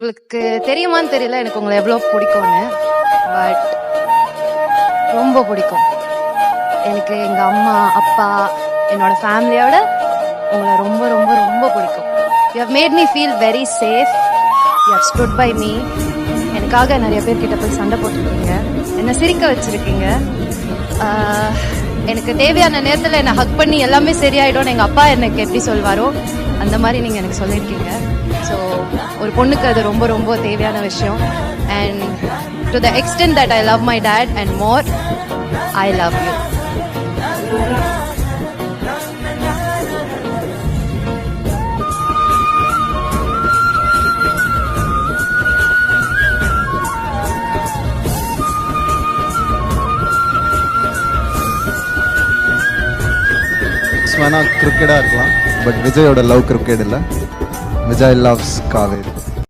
உங்களுக்கு தெரியுமான்னு தெரியல எனக்கு உங்களை எவ்வளோ பிடிக்கும்னு. பட் ரொம்ப பிடிக்கும். எனக்கு எங்கள் அம்மா அப்பா என்னோட ஃபேமிலியோட உங்களை ரொம்ப ரொம்ப ரொம்ப பிடிக்கும். You have made me feel very safe. You have stood by me. எனக்காக நிறைய பேர்கிட்ட போய் சண்டை போட்டிருக்கீங்க, என்னை சிரிக்க வச்சுருக்கீங்க. எனக்கு தேவையான நேரத்தில் என்னை ஹக் பண்ணி எல்லாமே சரியாயிடும்னு எங்கள் அப்பா எனக்கு எப்படி சொல்வாரோ அந்த மாதிரி நீங்கள் எனக்கு சொல்லியிருக்கீங்க. ஸோ ஒரு பொண்ணுக்கு அது ரொம்ப ரொம்ப தேவையான விஷயம். And to the extent that I love my dad and more, I love you. வேணா கிரிக்கெட்டாக இருக்கலாம், பட் விஜயோட லவ் கிரிக்கெட் இல்லை. விஜய் லவ்ஸ் காவேரி.